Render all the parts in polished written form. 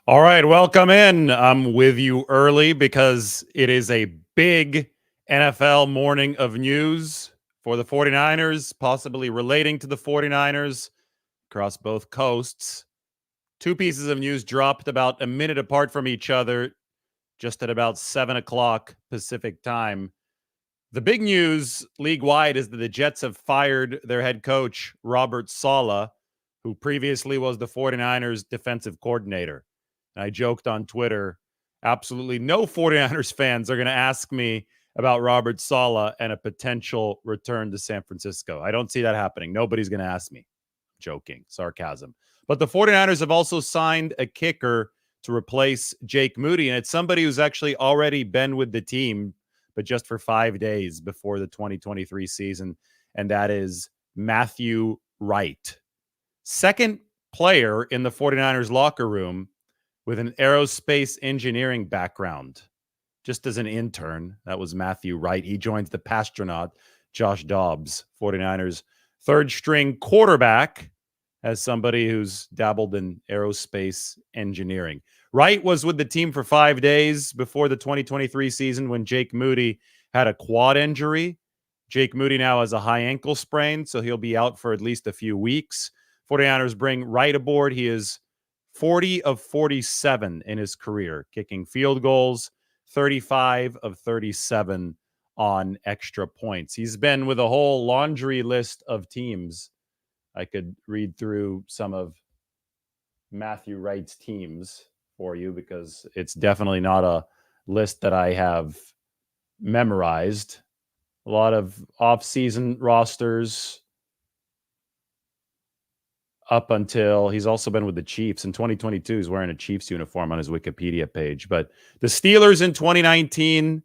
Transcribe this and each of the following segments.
All right, welcome in. I'm with you early because it is a big NFL morning of news for the 49ers, possibly relating to the 49ers across both coasts. Two pieces of news dropped about a minute apart from each other, just at about 7 o'clock Pacific time. The big news league wide is that the Jets have fired their head coach, Robert Saleh, who previously was the 49ers defensive coordinator. And I joked on Twitter, absolutely no 49ers fans are going to ask me about Robert Saleh and a potential return to San Francisco. I don't see that happening. Nobody's going to ask me. Joking, sarcasm. But the 49ers have also signed a kicker to replace Jake Moody, and it's somebody who's actually already been with the team but just for 5 days before the 2023 season, and that is Matthew Wright. Second player in the 49ers locker room with an aerospace engineering background. Just as an intern, that was Matthew Wright. He joins the Pastronaut, Josh Dobbs, 49ers third string quarterback, as somebody who's dabbled in aerospace engineering. Wright was with the team for 5 days before the 2023 season when Jake Moody had a quad injury. Jake Moody now has a high ankle sprain, so he'll be out for at least a few weeks. 49ers bring Wright aboard. He is 40 of 47 in his career, kicking field goals, 35 of 37 on extra points. He's been with a whole laundry list of teams. I could read through some of Matthew Wright's teams for you because it's definitely not a list that I have memorized. A lot of off-season rosters up until he's also been with the Chiefs. In 2022, he's wearing a Chiefs uniform on his Wikipedia page. But the Steelers in 2019,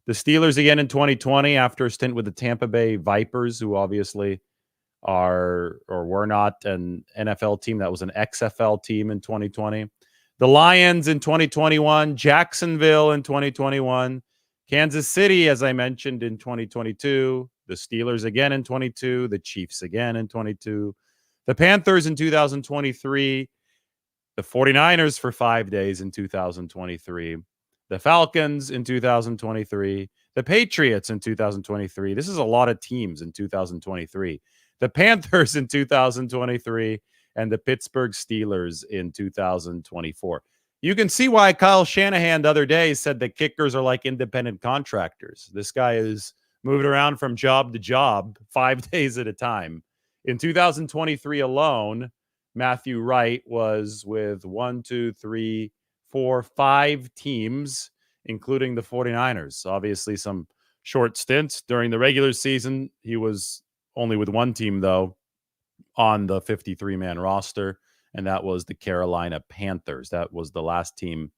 the Steelers again in 2020 after a stint with the Tampa Bay Vipers, who obviously are or were not an NFL team. That was an XFL team in 2020. The Lions in 2021, Jacksonville in 2021, Kansas City, as I mentioned, in 2022, the Steelers again in 22, the Chiefs again in 22, the Panthers in 2023, the 49ers for 5 days in 2023, the Falcons in 2023, the Patriots in 2023. This is a lot of teams in 2023. The Panthers in 2023, and the Pittsburgh Steelers in 2024. You can see why Kyle Shanahan the other day said that kickers are like independent contractors. This guy is moving around from job to job 5 days at a time. In 2023 alone, Matthew Wright was with 5 teams, including the 49ers. Obviously, some short stints during the regular season. He was only with one team, though, on the 53-man roster, and that was the Carolina Panthers. That was the last team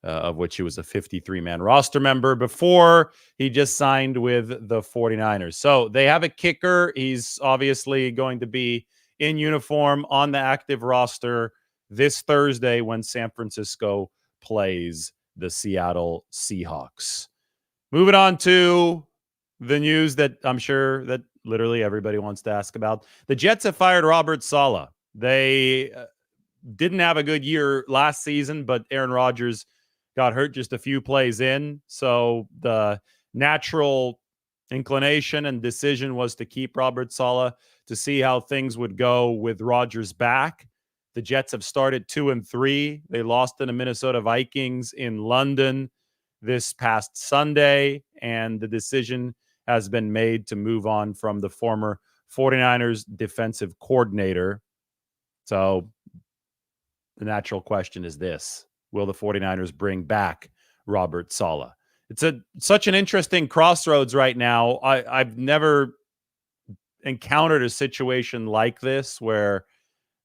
of which he was a 53-man roster member before he just signed with the 49ers. So they have a kicker. He's obviously going to be in uniform on the active roster this Thursday when San Francisco plays the Seattle Seahawks. Moving on to the news that I'm sure that literally everybody wants to ask about. The Jets have fired Robert Saleh. They didn't have a good year last season, but Aaron Rodgers got hurt just a few plays in. So the natural inclination and decision was to keep Robert Saleh to see how things would go with Rodgers back. The Jets have started 2-3. They lost to the Minnesota Vikings in London this past Sunday, and the decision has been made to move on from the former 49ers defensive coordinator. So the natural question is this: will the 49ers bring back Robert Saleh? It's such an interesting crossroads right now. I've never encountered a situation like this where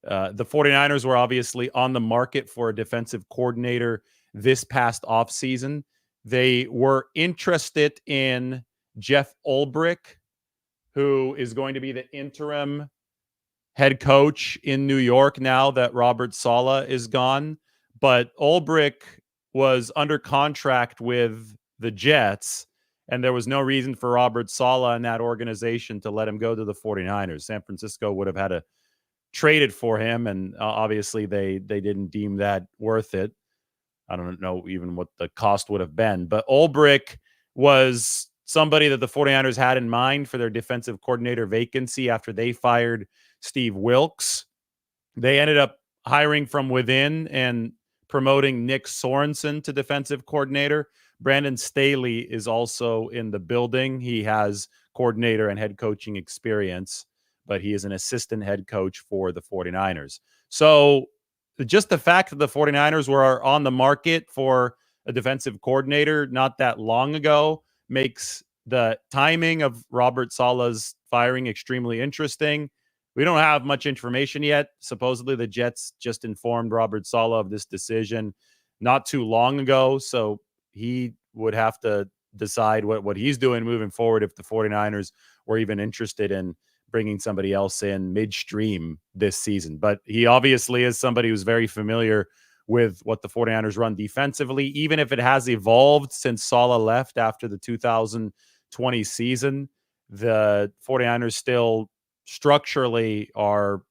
the 49ers were obviously on the market for a defensive coordinator this past offseason. They were interested in Jeff Ulbrich, who is going to be the interim head coach in New York now that Robert Saleh is gone. But Ulbrich was under contract with the Jets, and there was no reason for Robert Saleh and that organization to let him go to the 49ers. San Francisco would have had to trade it for him, and obviously they didn't deem that worth it. I don't know even what the cost would have been. But Ulbrich was somebody that the 49ers had in mind for their defensive coordinator vacancy after they fired Steve Wilkes. They ended up hiring from within and promoting Nick Sorensen to defensive coordinator. Brandon Staley is also in the building. He has coordinator and head coaching experience, but he is an assistant head coach for the 49ers. So just the fact that the 49ers were on the market for a defensive coordinator not that long ago makes the timing of Robert Saleh's firing extremely interesting. We don't have much information yet. Supposedly, the Jets just informed Robert Saleh of this decision not too long ago. So he would have to decide what he's doing moving forward if the 49ers were even interested in bringing somebody else in midstream this season. But he obviously is somebody who's very familiar with what the 49ers run defensively, even if it has evolved since Saleh left after the 2020 season. The 49ers still structurally are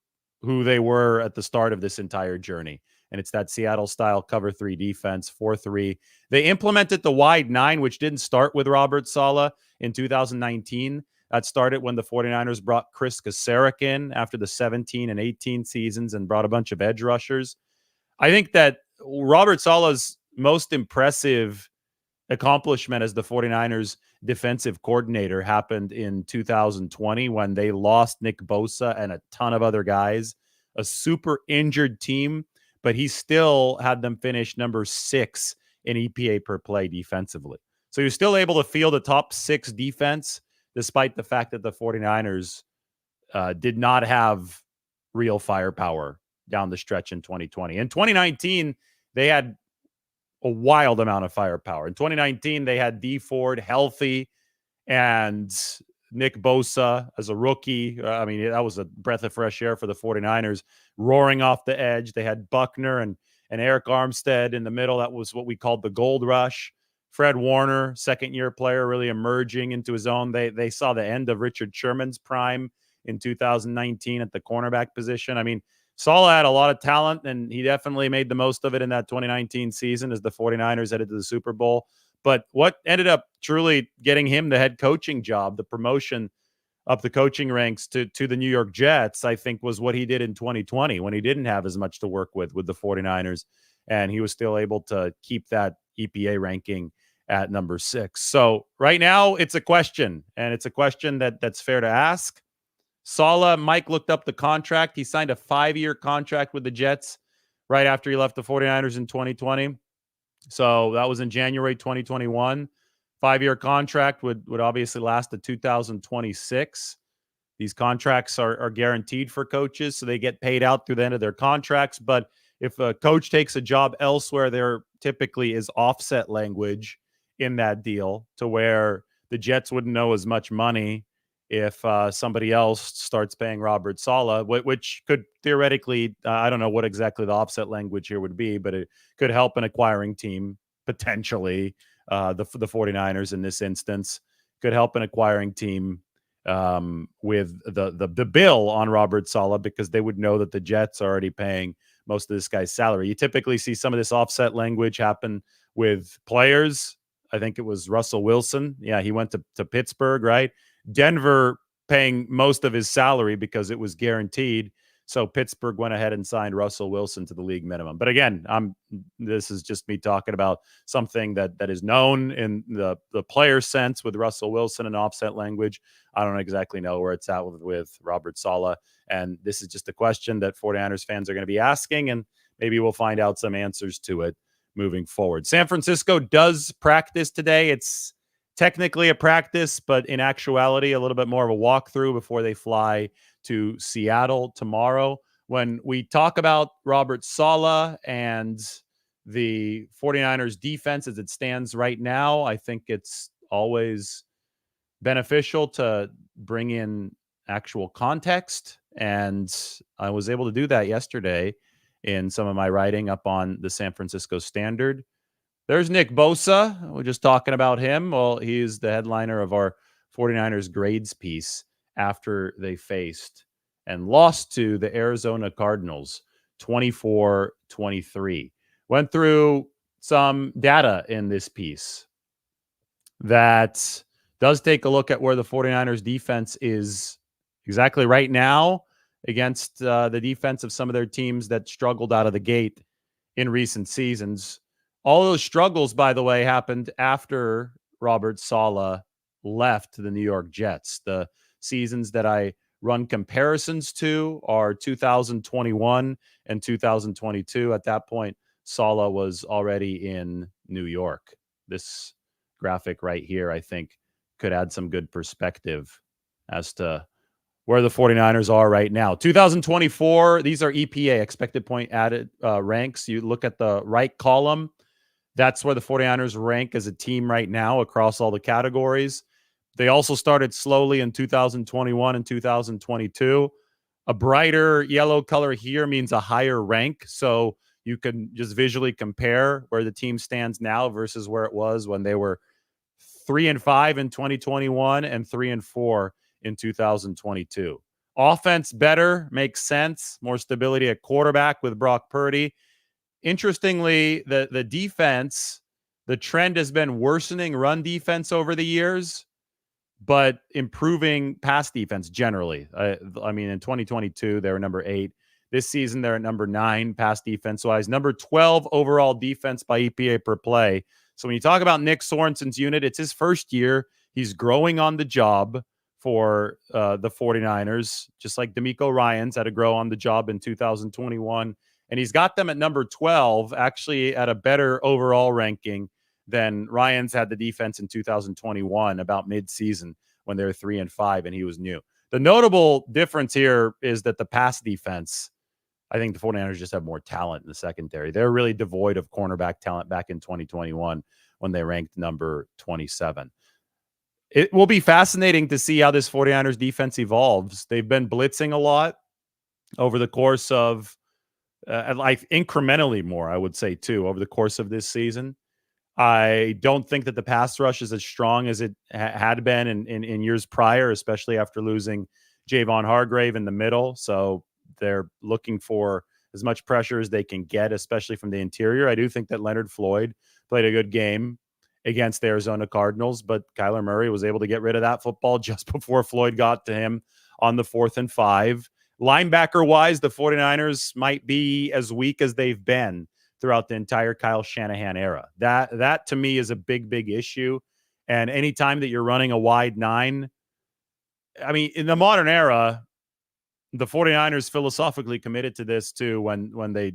who they were at the start of this entire journey. And it's that Seattle style cover 3 defense, 4-3. They implemented the wide 9, which didn't start with Robert Saleh in 2019. That started when the 49ers brought Chris Kasarik in after the 17 and 18 seasons and brought a bunch of edge rushers. I think that Robert Saleh's most impressive accomplishment as the 49ers defensive coordinator happened in 2020 when they lost Nick Bosa and a ton of other guys, a super injured team, but he still had them finish number 6 in EPA per play defensively. So he was still able to field a top 6 defense despite the fact that the 49ers did not have real firepower down the stretch in 2020. In 2019, they had a wild amount of firepower. In 2019, they had Dee Ford healthy and Nick Bosa as a rookie. I mean, that was a breath of fresh air for the 49ers, roaring off the edge. They had Buckner and Eric Armstead in the middle. That was what we called the gold rush. Fred Warner, second-year player, really emerging into his own. They saw the end of Richard Sherman's prime in 2019 at the cornerback position. I mean, Salah had a lot of talent, and he definitely made the most of it in that 2019 season as the 49ers headed to the Super Bowl. But what ended up truly getting him the head coaching job, the promotion up the coaching ranks to the New York Jets, I think was what he did in 2020 when he didn't have as much to work with the 49ers, and he was still able to keep that EPA ranking at number 6. So right now it's a question, and it's a question that's fair to ask. Salah, Mike looked up the contract. He signed a 5-year contract with the Jets right after he left the 49ers in 2020. So that was in January 2021. 5-year contract would obviously last to 2026. These contracts are guaranteed for coaches, so they get paid out through the end of their contracts. But if a coach takes a job elsewhere, there typically is offset language in that deal to where the Jets wouldn't know as much money if somebody else starts paying Robert Saleh, which could theoretically, I don't know what exactly the offset language here would be, but it could help an acquiring team, potentially, the 49ers in this instance, could help an acquiring team with the bill on Robert Saleh because they would know that the Jets are already paying most of this guy's salary. You typically see some of this offset language happen with players. I think it was Russell Wilson. Yeah, he went to Pittsburgh, right? Denver paying most of his salary because it was guaranteed. So Pittsburgh went ahead and signed Russell Wilson to the league minimum. But again, this is just me talking about something that is known in the player sense with Russell Wilson and offset language. I don't exactly know where it's at with Robert Saleh. And this is just a question that 49ers fans are going to be asking, and maybe we'll find out some answers to it moving forward. San Francisco does practice today. It's technically a practice, but in actuality, a little bit more of a walkthrough before they fly to Seattle tomorrow. When we talk about Robert Saleh and the 49ers defense as it stands right now, I think it's always beneficial to bring in actual context. And I was able to do that yesterday in some of my writing up on the San Francisco Standard. There's Nick Bosa. We're just talking about him. Well, he's the headliner of our 49ers grades piece after they faced and lost to the Arizona Cardinals 24-23. Went through some data in this piece that does take a look at where the 49ers defense is exactly right now against the defense of some of their teams that struggled out of the gate in recent seasons. All those struggles, by the way, happened after Robert Saleh left the New York Jets. The seasons that I run comparisons to are 2021 and 2022. At that point, Saleh was already in New York. This graphic right here, I think, could add some good perspective as to where the 49ers are right now. 2024, these are EPA, expected point added ranks. You look at the right column, that's where the 49ers rank as a team right now across all the categories. They also started slowly in 2021 and 2022. A brighter yellow color here means a higher rank. So you can just visually compare where the team stands now versus where it was when they were 3-5 in 2021 and 3-4 in 2022. Offense better, makes sense. More stability at quarterback with Brock Purdy. Interestingly, the defense, the trend has been worsening run defense over the years, but improving pass defense generally. I mean, in 2022, they were number 8. This season, they're at number 9 pass defense-wise. Number 12 overall defense by EPA per play. So when you talk about Nick Sorensen's unit, it's his first year. He's growing on the job for the 49ers, just like D'Amico Ryans had to grow on the job in 2021. And he's got them at number 12, actually at a better overall ranking than Ryans had the defense in 2021, about mid-season when they were 3-5 and he was new. The notable difference here is that the pass defense, I think the 49ers just have more talent in the secondary. They're really devoid of cornerback talent back in 2021 when they ranked number 27. It will be fascinating to see how this 49ers defense evolves. They've been blitzing a lot over the course of, like incrementally more, I would say, too, over the course of this season. I don't think that the pass rush is as strong as it had been in years prior, especially after losing Javon Hargrave in the middle. So they're looking for as much pressure as they can get, especially from the interior. I do think that Leonard Floyd played a good game against the Arizona Cardinals, but Kyler Murray was able to get rid of that football just before Floyd got to him on the 4th and 5. Linebacker-wise, the 49ers might be as weak as they've been throughout the entire Kyle Shanahan era. That to me is a big, big issue. And anytime that you're running a wide 9, I mean, in the modern era, the 49ers philosophically committed to this too when they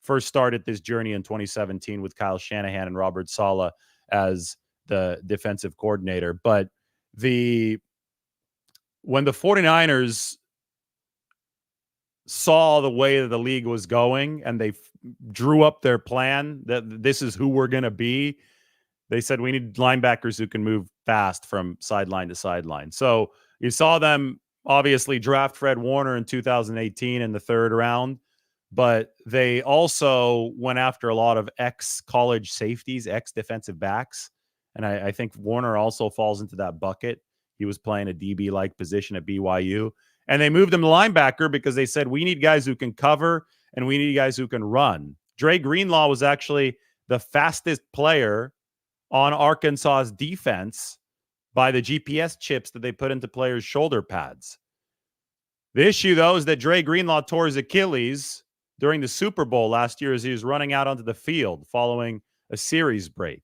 first started this journey in 2017 with Kyle Shanahan and Robert Saleh as the defensive coordinator. But when the 49ers saw the way that the league was going and they drew up their plan that this is who we're going to be, they said we need linebackers who can move fast from sideline to sideline. So you saw them obviously draft Fred Warner in 2018 in the 3rd round, but they also went after a lot of ex-college safeties, ex-defensive backs. And I think Warner also falls into that bucket. He was playing a DB-like position at BYU. And they moved him to linebacker because they said, we need guys who can cover and we need guys who can run. Dre Greenlaw was actually the fastest player on Arkansas's defense by the GPS chips that they put into players' shoulder pads. The issue, though, is that Dre Greenlaw tore his Achilles during the Super Bowl last year as he was running out onto the field following a series break.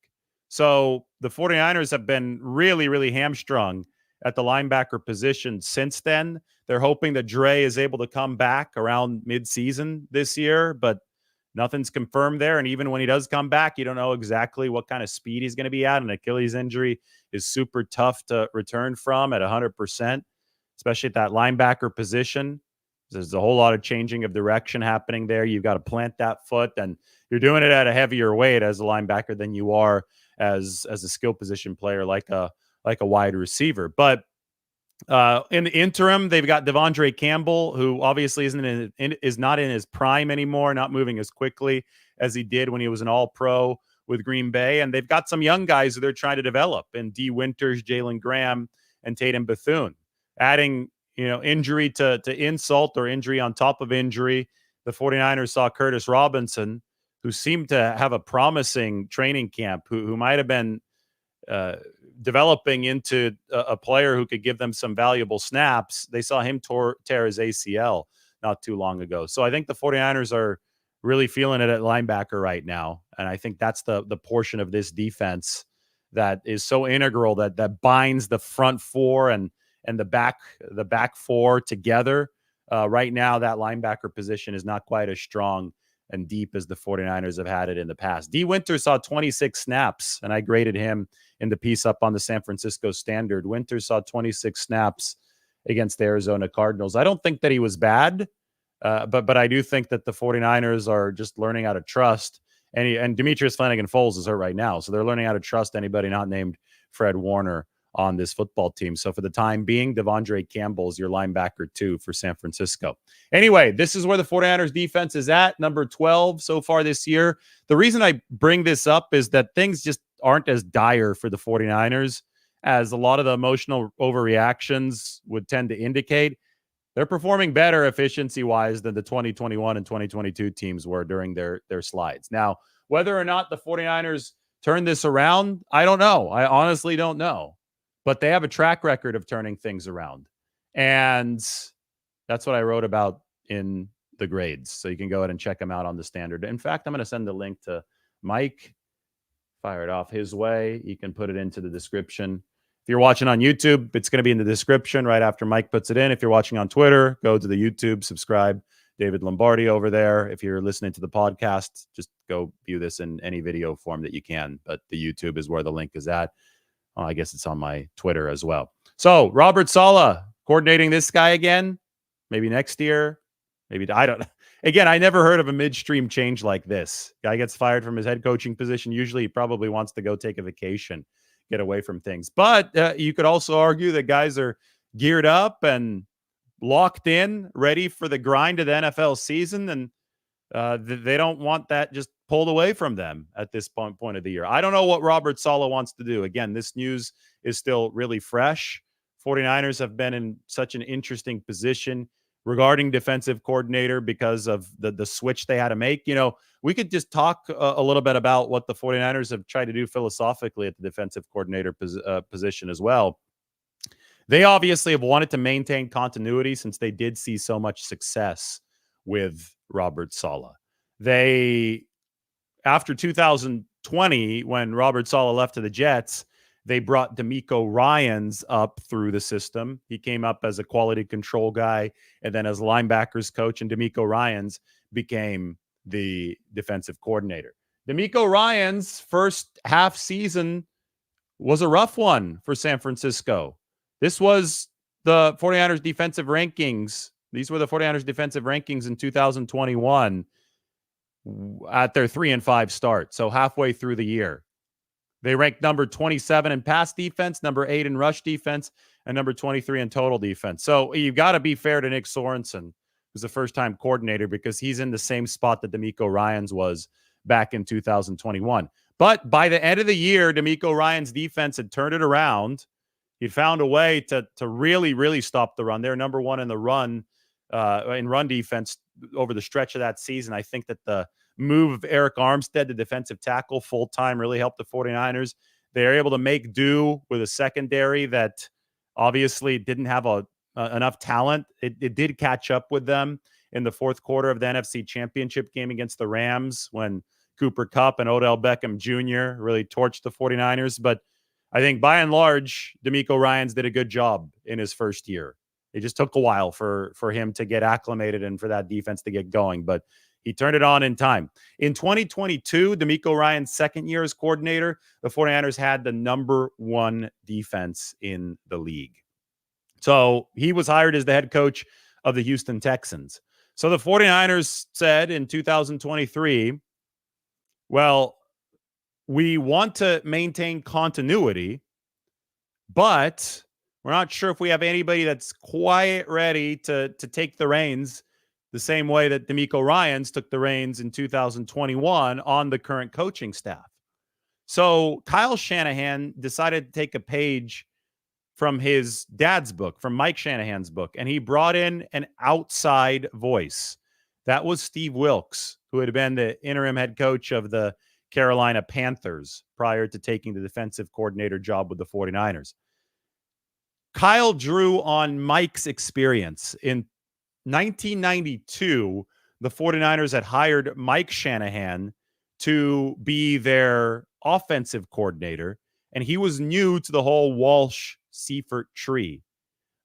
So the 49ers have been really, really hamstrung at the linebacker position since then. They're hoping that Dre is able to come back around mid-season this year, but nothing's confirmed there. And even when he does come back, you don't know exactly what kind of speed he's going to be at. An Achilles injury is super tough to return from at 100%, especially at that linebacker position. There's a whole lot of changing of direction happening there. You've got to plant that foot, and you're doing it at a heavier weight as a linebacker than you are as a skill position player like a wide receiver. But in the interim, they've got Devondre Campbell, who obviously is not in his prime anymore, not moving as quickly as he did when he was an All-Pro with Green Bay. And they've got some young guys who they're trying to develop in D. Winters, Jalen Graham, and Tatum Bethune. Adding, injury to insult or injury on top of injury, the 49ers saw Curtis Robinson who seemed to have a promising training camp, who might have been developing into a player who could give them some valuable snaps. They saw him tear his ACL not too long ago. So I think the 49ers are really feeling it at linebacker right now. And I think that's the portion of this defense that is so integral, that binds the front four and the back four together. Right now, that linebacker position is not quite as strong and deep as the 49ers have had it in the past. D. Winter saw 26 snaps, and I graded him in the piece up on the San Francisco Standard. Winter saw 26 snaps against the Arizona Cardinals. I don't think that he was bad, but I do think that the 49ers are just learning how to trust. And Demetrius Flanagan-Foles is hurt right now, so they're learning how to trust anybody not named Fred Warner on this football team. So for the time being, Devondre Campbell is your linebacker 2 for San Francisco. Anyway, this is where the 49ers defense is at, number 12 so far this year. The reason I bring this up is that things just aren't as dire for the 49ers as a lot of the emotional overreactions would tend to indicate. They're performing better efficiency-wise than the 2021 and 2022 teams were during their slides. Now, whether or not the 49ers turn this around, I don't know. I honestly don't know. But they have a track record of turning things around. And that's what I wrote about in the grades. So you can go ahead and check them out on the Standard. In fact, I'm going to send the link to Mike. Fire it off his way. You can put it into the description. If you're watching on YouTube, it's going to be in the description right after Mike puts it in. If you're watching on Twitter, go to the YouTube, subscribe. David Lombardi over there. If you're listening to the podcast, just go view this in any video form that you can. But the YouTube is where the link is at. I guess it's on my Twitter as well. So Robert Saleh coordinating this guy again, maybe next year. Maybe I don't know. Again, I never heard of a midstream change like this. Guy gets fired from his head coaching position. Usually he probably wants to go take a vacation, get away from things. But you could also argue that guys are geared up and locked in, ready for the grind of the NFL season. And they don't want that just pulled away from them at this point of the year. I don't know what Robert Saleh wants to do. Again, this news is still really fresh. 49ers have been in such an interesting position regarding defensive coordinator because of the switch they had to make. You know, we could just talk a little bit about what the 49ers have tried to do philosophically at the defensive coordinator position as well. They obviously have wanted to maintain continuity since they did see so much success with Robert Saleh. After 2020, when Robert Saleh left to the Jets, they brought DeMeco Ryans up through the system. He came up as a quality control guy and then as linebackers coach, and DeMeco Ryans became the defensive coordinator. DeMeco Ryans' first half season was a rough one for San Francisco. This was the 49ers defensive rankings. These were the 49ers defensive rankings in 2021 at their 3-5 start. So halfway through the year, they ranked number 27 in pass defense, number 8 in rush defense, and number 23 in total defense. So you've got to be fair to Nick Sorensen, who's the first-time coordinator, because he's in the same spot that DeMeco Ryans was back in 2021. But by the end of the year, DeMeco Ryans' defense had turned it around. He'd found a way to really, really stop the run. They're number 1 in the run, in run defense over the stretch of that season. I think that the move of Eric Armstead to defensive tackle full-time really helped the 49ers. They were able to make do with a secondary that obviously didn't have enough talent. It did catch up with them in the fourth quarter of the NFC Championship game against the Rams when Cooper Kupp and Odell Beckham Jr. really torched the 49ers. But I think by and large, DeMeco Ryans did a good job in his first year. It just took a while for him to get acclimated and for that defense to get going, but he turned it on in time. In 2022, DeMeco Ryans' second year as coordinator, the 49ers had the number 1 defense in the league. So he was hired as the head coach of the Houston Texans. So the 49ers said in 2023, well, we want to maintain continuity, but we're not sure if we have anybody that's quite ready to take the reins the same way that DeMeco Ryans took the reins in 2021 on the current coaching staff. So Kyle Shanahan decided to take a page from his dad's book, from Mike Shanahan's book, and he brought in an outside voice. That was Steve Wilks, who had been the interim head coach of the Carolina Panthers prior to taking the defensive coordinator job with the 49ers. Kyle drew on Mike's experience. In 1992, the 49ers had hired Mike Shanahan to be their offensive coordinator, and he was new to the whole Walsh-Seifert tree.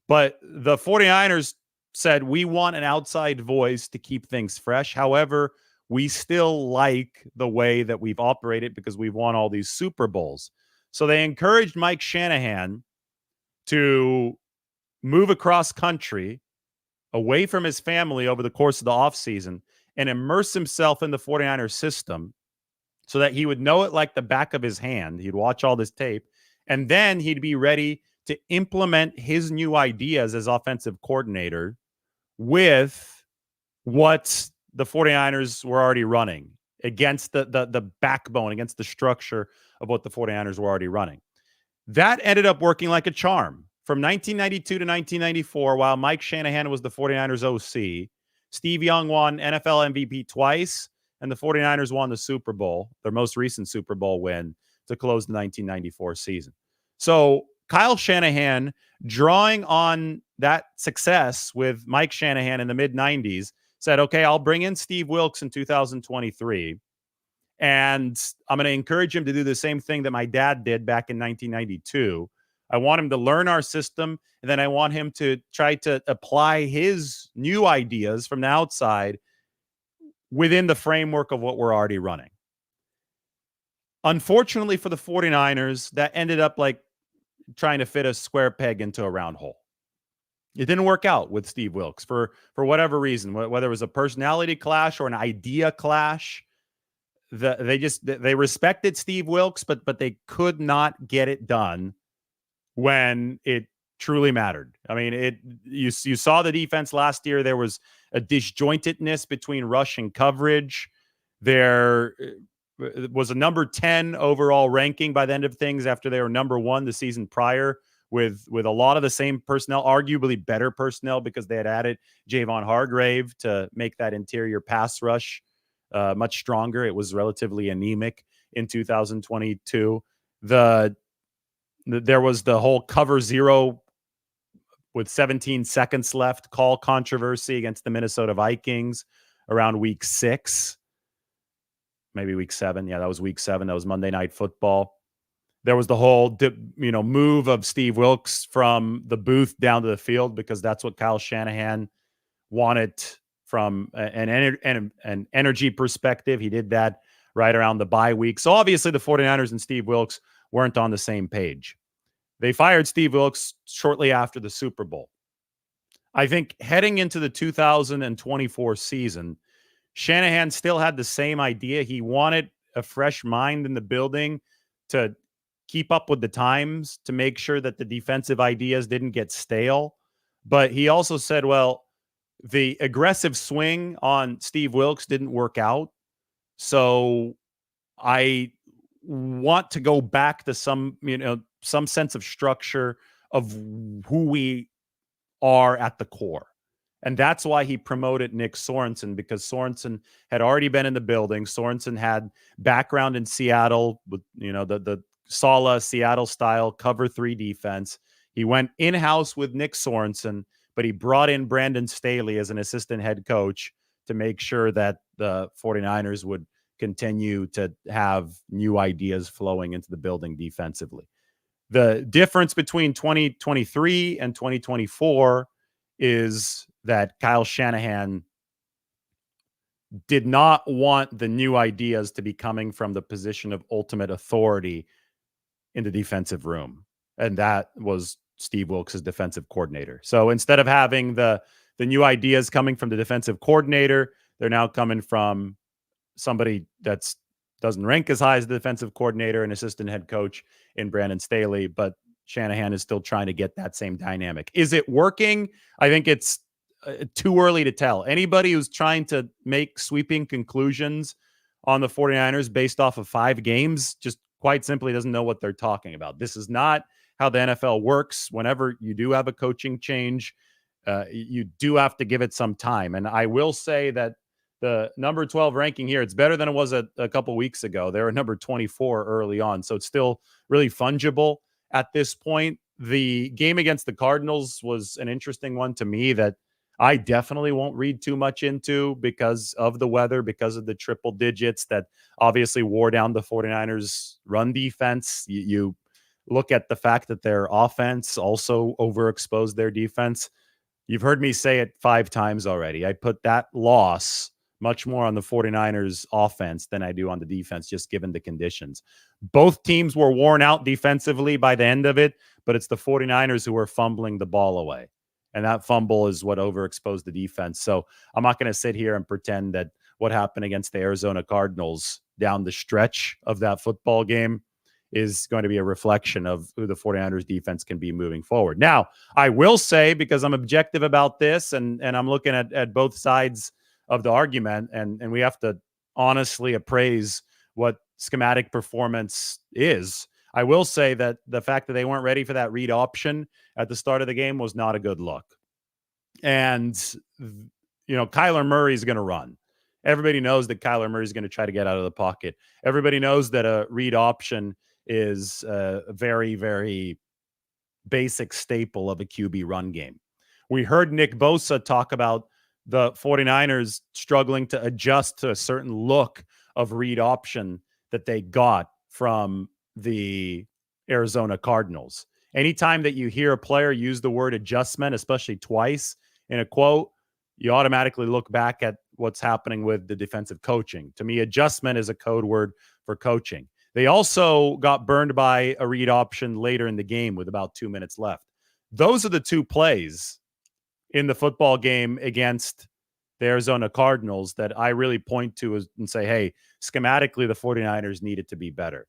But the 49ers said, we want an outside voice to keep things fresh. However, we still like the way that we've operated because we've won all these Super Bowls. So they encouraged Mike Shanahan to move across country away from his family over the course of the offseason and immerse himself in the 49ers system so that he would know it like the back of his hand. He'd watch all this tape, and then he'd be ready to implement his new ideas as offensive coordinator with what the 49ers were already running against the backbone, against the structure of what the 49ers were already running. That ended up working like a charm. From 1992 to 1994, while Mike Shanahan was the 49ers OC, Steve Young won NFL MVP twice, and the 49ers won the Super Bowl, their most recent Super Bowl win, to close the 1994 season. So Kyle Shanahan, drawing on that success with Mike Shanahan in the mid-90s, said, okay, I'll bring in Steve Wilks in 2023, and I'm going to encourage him to do the same thing that my dad did back in 1992. I want him to learn our system, and then I want him to try to apply his new ideas from the outside within the framework of what we're already running. Unfortunately for the 49ers, that ended up like trying to fit a square peg into a round hole. It didn't work out with Steve Wilks for whatever reason, whether it was a personality clash or an idea clash. They respected Steve Wilks, but they could not get it done when it truly mattered. I mean, you saw the defense last year. There was a disjointedness between rush and coverage. There was a number 10 overall ranking by the end of things after they were number 1 the season prior with a lot of the same personnel, arguably better personnel because they had added Javon Hargrave to make that interior pass rush much stronger. It was relatively anemic in 2022. There was the whole cover zero with 17 seconds left call controversy against the Minnesota Vikings around week 6, maybe week 7. Yeah, that was week 7. That was Monday Night Football. There was the whole move of Steve Wilks from the booth down to the field because that's what Kyle Shanahan wanted from an energy perspective. He did that right around the bye week. So obviously the 49ers and Steve Wilks weren't on the same page. They fired Steve Wilks shortly after the Super Bowl. I think heading into the 2024 season, Shanahan still had the same idea. He wanted a fresh mind in the building to keep up with the times, to make sure that the defensive ideas didn't get stale. But he also said, well, the aggressive swing on Steve Wilks didn't work out. So I want to go back to some sense of structure of who we are at the core. And that's why he promoted Nick Sorensen, because Sorensen had already been in the building. Sorensen had background in Seattle with, the Salah Seattle style cover 3 defense. He went in-house with Nick Sorensen, but he brought in Brandon Staley as an assistant head coach to make sure that the 49ers would continue to have new ideas flowing into the building defensively. The difference between 2023 and 2024 is that Kyle Shanahan did not want the new ideas to be coming from the position of ultimate authority in the defensive room. And that was Steve Wilks' defensive coordinator. So instead of having the new ideas coming from the defensive coordinator, they're now coming from somebody that doesn't rank as high as the defensive coordinator and assistant head coach in Brandon Staley, but Shanahan is still trying to get that same dynamic. Is it working? I think it's too early to tell. Anybody who's trying to make sweeping conclusions on the 49ers based off of 5 games just quite simply doesn't know what they're talking about. This is not how the NFL works. Whenever you do have a coaching change, you do have to give it some time. And I will say that The number 12 ranking here, it's better than it was a couple weeks ago. They were number 24 early on, so it's still really fungible at this point. The game against the Cardinals was an interesting one to me that I definitely won't read too much into because of the weather, because of the triple digits that obviously wore down the 49ers run defense. You look at the fact that their offense also overexposed their defense. You've heard me say it 5 times already. I put that loss much more on the 49ers offense than I do on the defense, just given the conditions. Both teams were worn out defensively by the end of it, but it's the 49ers who were fumbling the ball away. And that fumble is what overexposed the defense. So I'm not going to sit here and pretend that what happened against the Arizona Cardinals down the stretch of that football game is going to be a reflection of who the 49ers defense can be moving forward. Now, I will say, because I'm objective about this and I'm looking at both sides of the argument, and we have to honestly appraise what schematic performance is. I will say that the fact that they weren't ready for that read option at the start of the game was not a good look. And, Kyler Murray is going to run. Everybody knows that Kyler Murray is going to try to get out of the pocket. Everybody knows that a read option is a very, very basic staple of a QB run game. We heard Nick Bosa talk about the 49ers struggling to adjust to a certain look of read option that they got from the Arizona Cardinals. Anytime that you hear a player use the word adjustment, especially twice in a quote, you automatically look back at what's happening with the defensive coaching. To me, adjustment is a code word for coaching. They also got burned by a read option later in the game with about 2 minutes left. Those are the 2 plays in the football game against the Arizona Cardinals that I really point to and say, hey, schematically, the 49ers needed to be better.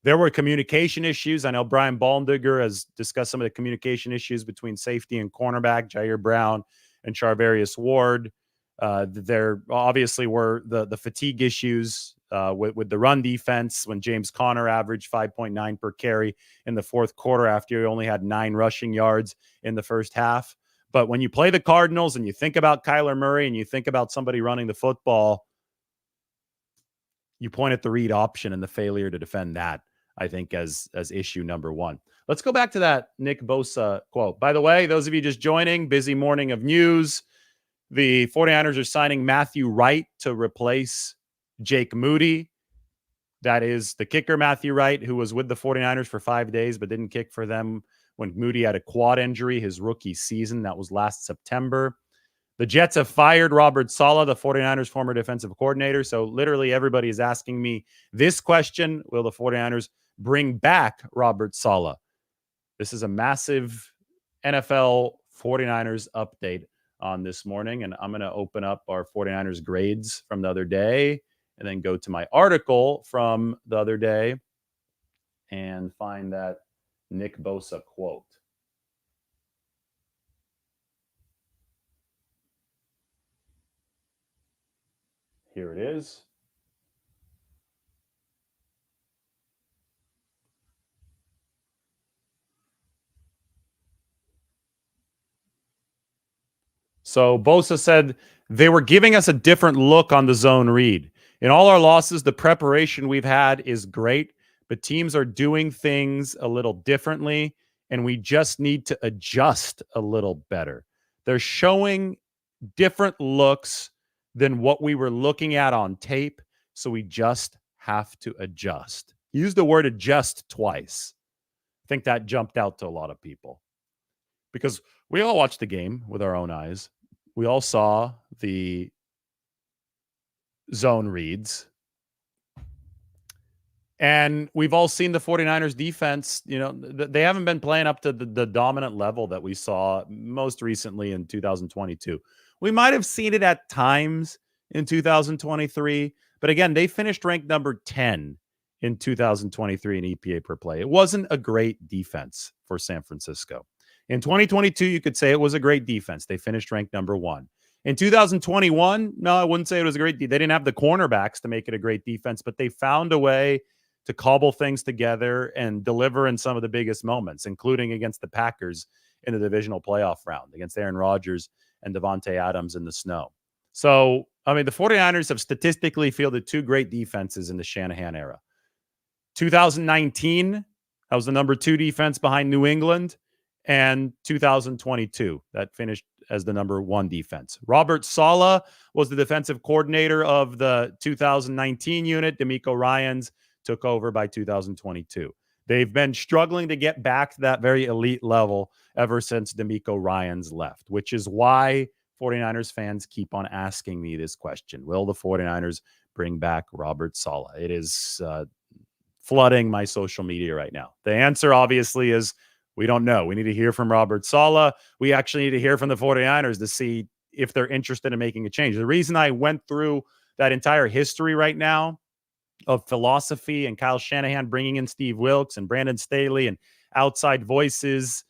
There were communication issues. I know Brian Baldinger has discussed some of the communication issues between safety and cornerback, Jair Brown and Charvarius Ward. There obviously were the fatigue issues with the run defense when James Conner averaged 5.9 per carry in the fourth quarter after he only had 9 rushing yards in the first half. But when you play the Cardinals and you think about Kyler Murray and you think about somebody running the football, you point at the read option and the failure to defend that, I think, as issue number 1. Let's go back to that Nick Bosa quote. By the way, those of you just joining, busy morning of news. The 49ers are signing Matthew Wright to replace Jake Moody. That is the kicker, Matthew Wright, who was with the 49ers for 5 days but didn't kick for them when Moody had a quad injury his rookie season. That was last September. The Jets have fired Robert Saleh, the 49ers' former defensive coordinator. So literally everybody is asking me this question: will the 49ers bring back Robert Saleh? This is a massive NFL 49ers update on this morning, and I'm going to open up our 49ers grades from the other day and then go to my article from the other day and find that Nick Bosa quote. Here it is. So Bosa said they were giving us a different look on the zone read. In all our losses, the preparation we've had is great, but teams are doing things a little differently, and we just need to adjust a little better. They're showing different looks than what we were looking at on tape, so we just have to adjust. Use the word adjust twice. I think that jumped out to a lot of people because we all watched the game with our own eyes. We all saw the zone reads. And we've all seen the 49ers defense. They haven't been playing up to the dominant level that we saw most recently in 2022. We might have seen it at times in 2023. But again, they finished ranked number 10 in 2023 in EPA per play. It wasn't a great defense for San Francisco. In 2022, you could say it was a great defense. They finished ranked number 1. In 2021, no, I wouldn't say it was a great defense. They didn't have the cornerbacks to make it a great defense, but they found a way to cobble things together and deliver in some of the biggest moments, including against the Packers in the divisional playoff round, against Aaron Rodgers and Devontae Adams in the snow. So, I mean, the 49ers have statistically fielded two great defenses in the Shanahan era. 2019, that was the number 2 defense behind New England, and 2022, that finished as the number 1 defense. Robert Saleh was the defensive coordinator of the 2019 unit. DeMeco Ryans took over by 2022. They've been struggling to get back to that very elite level ever since DeMeco Ryans left, which is why 49ers fans keep on asking me this question. Will the 49ers bring back Robert Saleh? It is flooding my social media right now. The answer obviously is we don't know. We need to hear from Robert Saleh. We actually need to hear from the 49ers to see if they're interested in making a change. The reason I went through that entire history right now of philosophy and Kyle Shanahan bringing in Steve Wilkes and Brandon Staley and outside voices,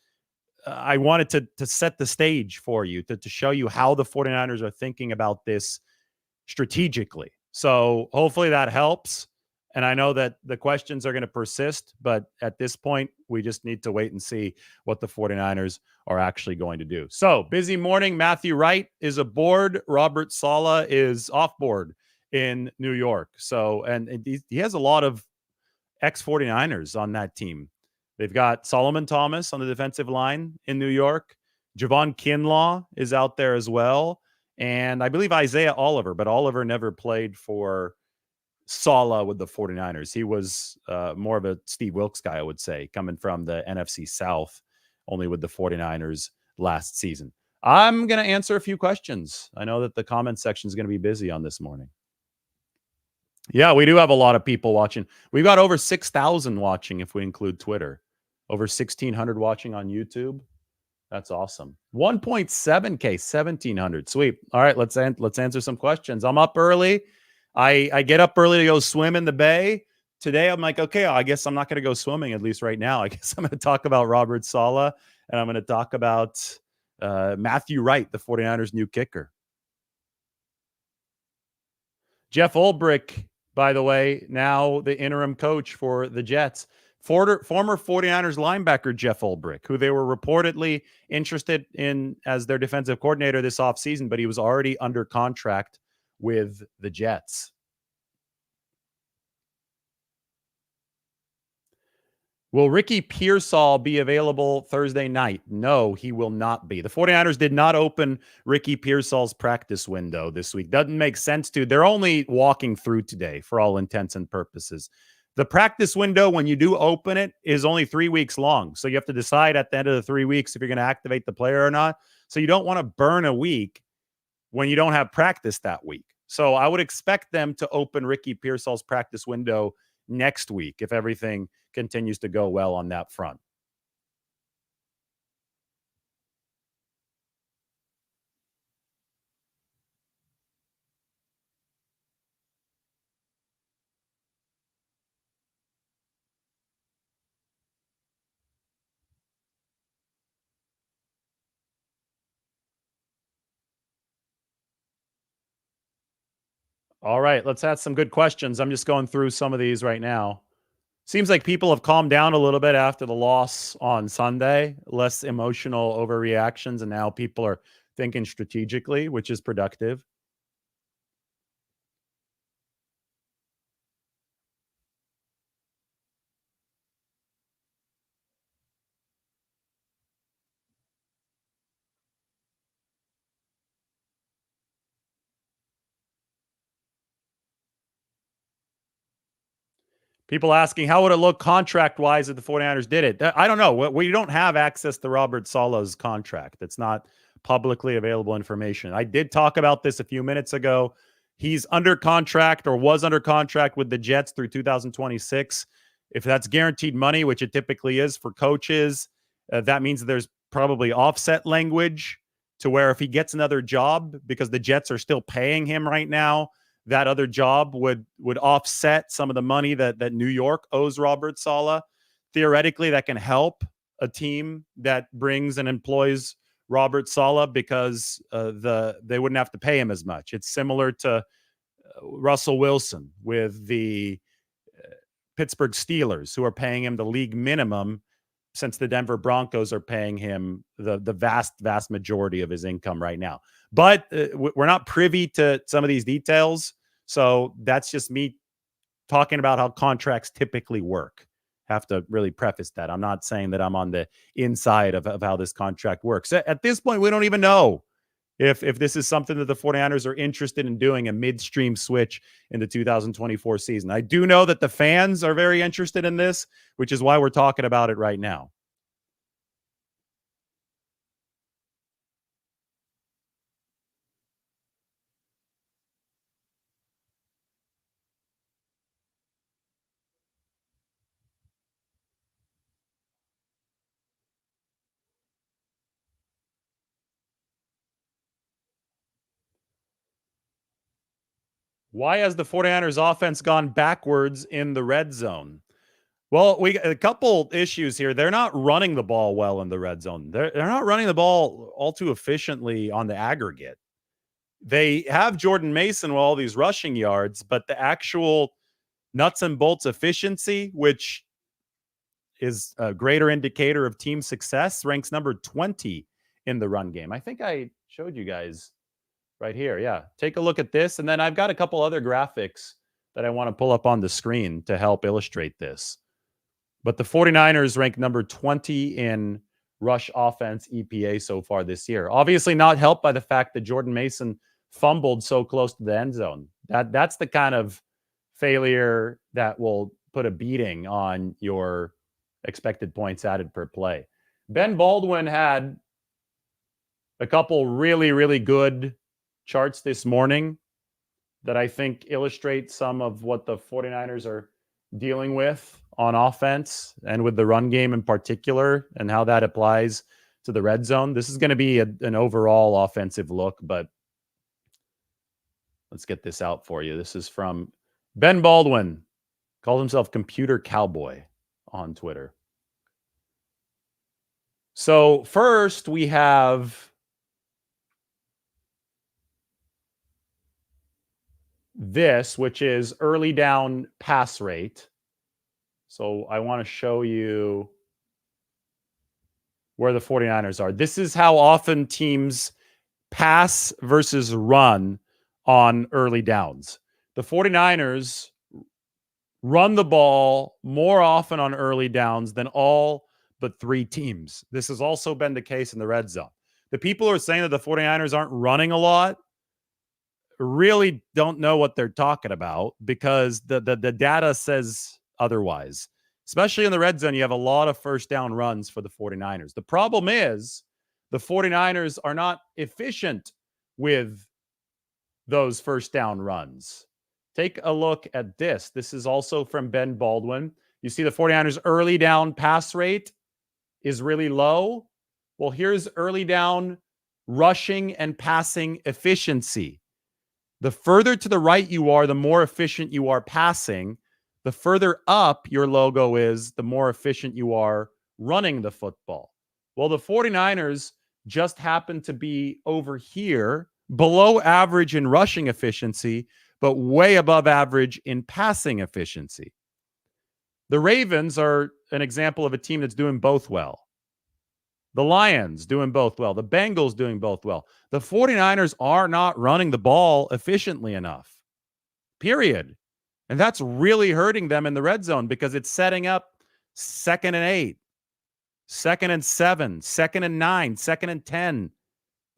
I wanted to set the stage for you, to show you how the 49ers are thinking about this strategically. So hopefully that helps. And I know that the questions are going to persist, but at this point, we just need to wait and see what the 49ers are actually going to do. So, busy morning. Matthew Wright is aboard. Robert Saleh is off board in New York. So, and he has a lot of ex-49ers on that team. They've got Solomon Thomas on the defensive line in New York. Javon Kinlaw is out there as well. And I believe Isaiah Oliver, but Oliver never played for Salah with the 49ers. He was more of a Steve Wilkes guy, I would say, coming from the NFC South, only with the 49ers last season. I'm going to answer a few questions. I know that the comment section is going to be busy on this morning. Yeah, we do have a lot of people watching. We've got over 6,000 watching if we include Twitter. Over 1,600 watching on YouTube. That's awesome. 1.7K, 1,700. Sweet. All right, let's answer some questions. I'm up early. I get up early to go swim in the bay. Today, I'm like, okay, I guess I'm not going to go swimming, at least right now. I guess I'm going to talk about Robert Saleh, and I'm going to talk about Matthew Wright, the 49ers' new kicker. Jeff Ulbrich, by the way, now the interim coach for the Jets. Former 49ers linebacker Jeff Ulbrich, who they were reportedly interested in as their defensive coordinator this offseason, but he was already under contract with the Jets. Will Ricky Pearsall be available Thursday night? No, he will not be. The 49ers did not open Ricky Pearsall's practice window this week. Doesn't make sense to. They're only walking through today for all intents and purposes. The practice window, when you do open it, is only 3 weeks long. So you have to decide at the end of the 3 weeks if you're going to activate the player or not. So you don't want to burn a week when you don't have practice that week. So I would expect them to open Ricky Pearsall's practice window next week if everything continues to go well on that front. All right, let's ask some good questions. I'm just going through some of these right now. Seems like people have calmed down a little bit after the loss on Sunday, less emotional overreactions, and now people are thinking strategically, which is productive. People asking, how would it look contract-wise if the 49ers did it? I don't know. We don't have access to Robert Saleh's contract. It's not publicly available information. I did talk about this a few minutes ago. He's under contract or was under contract with the Jets through 2026. If that's guaranteed money, which it typically is for coaches, that means there's probably offset language to where if he gets another job, because the Jets are still paying him right now, that other job would offset some of the money that New York owes Robert Saleh. Theoretically, that can help a team that brings and employs Robert Saleh because they wouldn't have to pay him as much. It's similar to Russell Wilson with the Pittsburgh Steelers, who are paying him the league minimum since the Denver Broncos are paying him the vast majority of his income right now. But we're not privy to some of these details. So that's just me talking about how contracts typically work. Have to really preface that. I'm not saying that I'm on the inside of how this contract works. At this point, we don't even know if this is something that the 49ers are interested in doing, a midstream switch in the 2024 season. I do know that the fans are very interested in this, which is why we're talking about it right now. Why has the 49ers offense gone backwards in the red zone? Well, we got a couple issues here. They're not running the ball well in the red zone. They're not running the ball all too efficiently on the aggregate. They have Jordan Mason with all these rushing yards, but the actual nuts and bolts efficiency, which is a greater indicator of team success, ranks number 20 in the run game. I think I showed you guys right here. Yeah. Take a look at this. And then I've got a couple other graphics that I want to pull up on the screen to help illustrate this. But the 49ers rank number 20 in rush offense EPA so far this year. Obviously not helped by the fact that Jordan Mason fumbled so close to the end zone. That's the kind of failure that will put a beating on your expected points added per play. Ben Baldwin had a couple really good charts this morning that I think illustrate some of what the 49ers are dealing with on offense and with the run game in particular and how that applies to the red zone. This is going to be an overall offensive look, but let's get this out for you. This is from Ben Baldwin, called himself Computer Cowboy on Twitter. So first we have this, which is early down pass rate. So I want to show you where the 49ers are. This is how often teams pass versus run on early downs. The 49ers run the ball more often on early downs than all but 3 teams. This has also been the case in the red zone. The people who are saying that the 49ers aren't running a lot really don't know what they're talking about, because the data says otherwise. Especially in the red zone, you have a lot of first down runs for the 49ers. The problem is the 49ers are not efficient with those first down runs. Take a look at this. This is also from Ben Baldwin. You see the 49ers early down pass rate is really low. Well, here's early down rushing and passing efficiency. The further to the right you are, the more efficient you are passing. The further up your logo is, the more efficient you are running the football. Well, the 49ers just happen to be over here, below average in rushing efficiency, but way above average in passing efficiency. The Ravens are an example of a team that's doing both well. The Lions doing both well. The Bengals doing both well. The 49ers are not running the ball efficiently enough, period. And that's really hurting them in the red zone, because it's setting up 2nd and 8, 2nd and 7, 2nd and 9, 2nd and 10,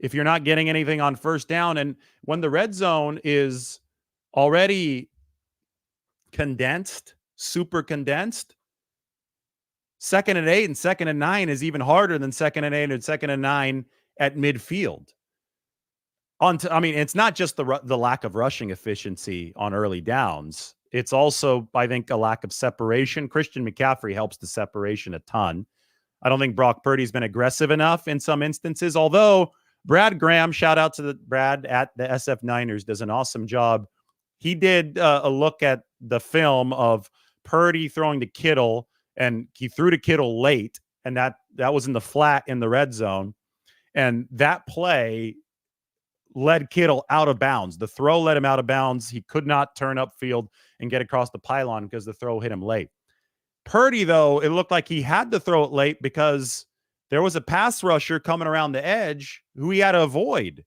if you're not getting anything on first down. And when the red zone is already condensed, super condensed, 2nd and 8 and 2nd and 9 is even harder than 2nd and 8 and 2nd and 9 at midfield. It's not just the lack of rushing efficiency on early downs. It's also, I think, a lack of separation. Christian McCaffrey helps the separation a ton. I don't think Brock Purdy's been aggressive enough in some instances, although Brad Graham, shout out to Brad at the SF Niners, does an awesome job. He did a look at the film of Purdy throwing to Kittle, and he threw to Kittle late, and that was in the flat in the red zone. And that play led Kittle out of bounds. The throw led him out of bounds. He could not turn upfield and get across the pylon because the throw hit him late. Purdy, though, it looked like he had to throw it late because there was a pass rusher coming around the edge who he had to avoid.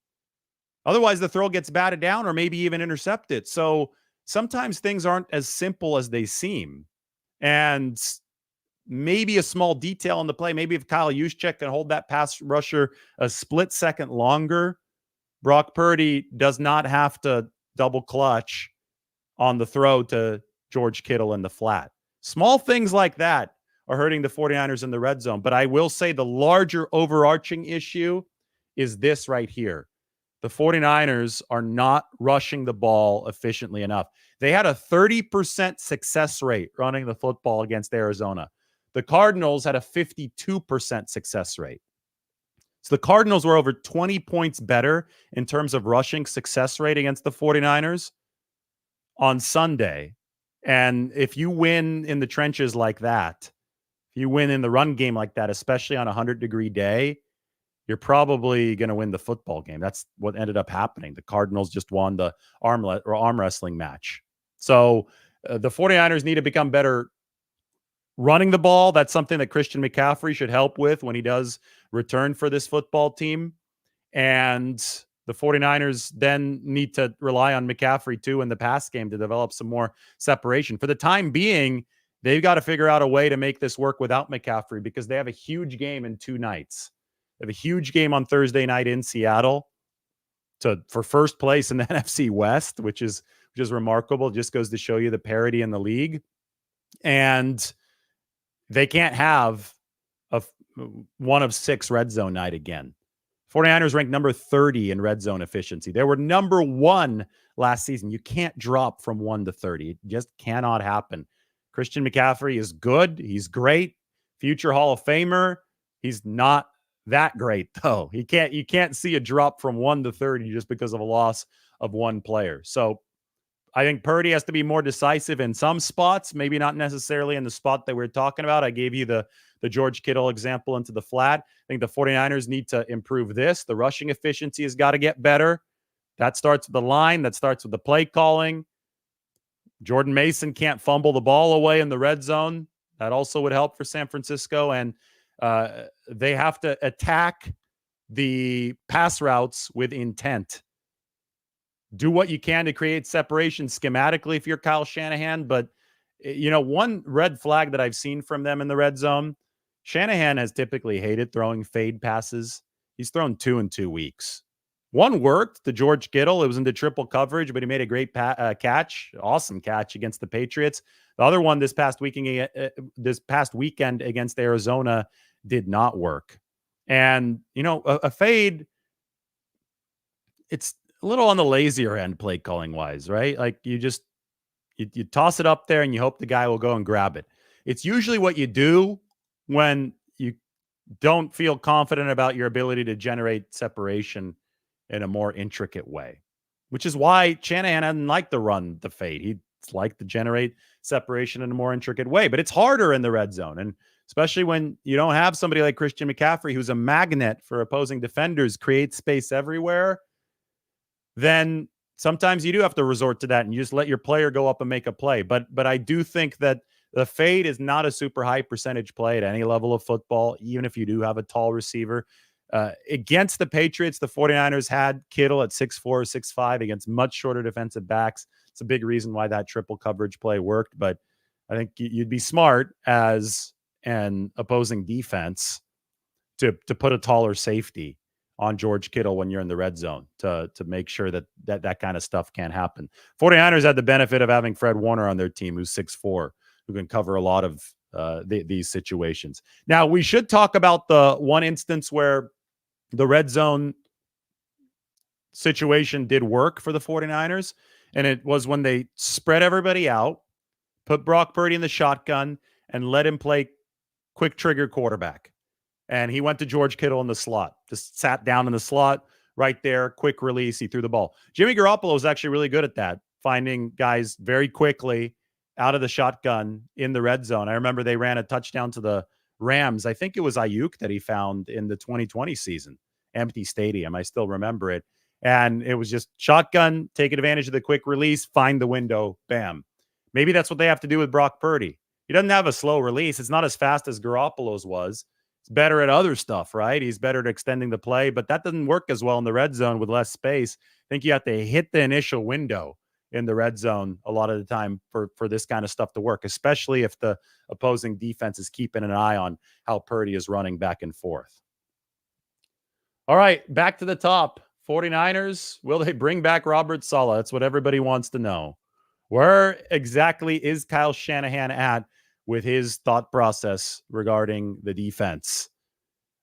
Otherwise, the throw gets batted down or maybe even intercepted. So sometimes things aren't as simple as they seem. And maybe a small detail in the play, maybe if Kyle Juszczyk can hold that pass rusher a split second longer, Brock Purdy does not have to double clutch on the throw to George Kittle in the flat. Small things like that are hurting the 49ers in the red zone. But I will say the larger overarching issue is this right here. The 49ers are not rushing the ball efficiently enough. They had a 30% success rate running the football against Arizona. The Cardinals had a 52% success rate. So the Cardinals were over 20 points better in terms of rushing success rate against the 49ers on Sunday. And if you win in the trenches like that, if you win in the run game like that, especially on a 100-degree day, you're probably going to win the football game. That's what ended up happening. The Cardinals just won the arm wrestling match. So the 49ers need to become better running the ball. That's something that Christian McCaffrey should help with when he does return for this football team. And the 49ers then need to rely on McCaffrey too in the pass game to develop some more separation. For the time being, they've got to figure out a way to make this work without McCaffrey because they have a huge game in 2 nights. They have a huge game on Thursday night in Seattle for first place in the NFC West, which is remarkable. It just goes to show you the parity in the league. And they can't have a 1 of 6 red zone night again. 49ers ranked number 30 in red zone efficiency. They were number 1 last season. You can't drop from 1 to 30. It just cannot happen. Christian McCaffrey is good. He's great. Future Hall of Famer. He's not that great, though. You can't see a drop from 1 to 30 just because of a loss of 1 player. So I think Purdy has to be more decisive in some spots, maybe not necessarily in the spot that we're talking about. I gave you the George Kittle example into the flat. I think the 49ers need to improve this. The rushing efficiency has got to get better. That starts with the line. That starts with the play calling. Jordan Mason can't fumble the ball away in the red zone. That also would help for San Francisco. And they have to attack the pass routes with intent. Do what you can to create separation schematically if you're Kyle Shanahan. But, one red flag that I've seen from them in the red zone, Shanahan has typically hated throwing fade passes. He's thrown 2 in 2 weeks. One worked to George Kittle. It was into triple coverage, but he made a great catch. Awesome catch against the Patriots. The other one this past weekend against Arizona did not work. And, a fade, it's a little on the lazier end play calling wise, right? Like you toss it up there and you hope the guy will go and grab it. It's usually what you do when you don't feel confident about your ability to generate separation in a more intricate way, which is why Shanahan hadn't liked to run the fade. He'd like to generate separation in a more intricate way, but it's harder in the red zone. And especially when you don't have somebody like Christian McCaffrey, who's a magnet for opposing defenders, creates space everywhere, then sometimes you do have to resort to that and you just let your player go up and make a play. But I do think that the fade is not a super high percentage play at any level of football, even if you do have a tall receiver. Against the Patriots, the 49ers had Kittle at 6'4", 6'5", against much shorter defensive backs. It's a big reason why that triple coverage play worked. But I think you'd be smart as an opposing defense to put a taller safety on George Kittle when you're in the red zone to make sure that kind of stuff can't happen. 49ers had the benefit of having Fred Warner on their team, who's 6'4", who can cover a lot of these situations. Now, we should talk about the one instance where the red zone situation did work for the 49ers, and it was when they spread everybody out, put Brock Purdy in the shotgun, and let him play quick trigger quarterback. And he went to George Kittle in the slot, just sat down in the slot right there, quick release. He threw the ball. Jimmy Garoppolo was actually really good at that, finding guys very quickly out of the shotgun in the red zone. I remember they ran a touchdown to the Rams. I think it was Ayuk that he found in the 2020 season, empty stadium. I still remember it. And it was just shotgun, taking advantage of the quick release, find the window, bam. Maybe that's what they have to do with Brock Purdy. He doesn't have a slow release. It's not as fast as Garoppolo's was. He's better at other stuff, right? He's better at extending the play, but that doesn't work as well in the red zone with less space. I think you have to hit the initial window in the red zone a lot of the time for this kind of stuff to work, especially if the opposing defense is keeping an eye on how Purdy is running back and forth. All right, back to the top. 49ers, will they bring back Robert Saleh? That's what everybody wants to know. Where exactly is Kyle Shanahan at with his thought process regarding the defense?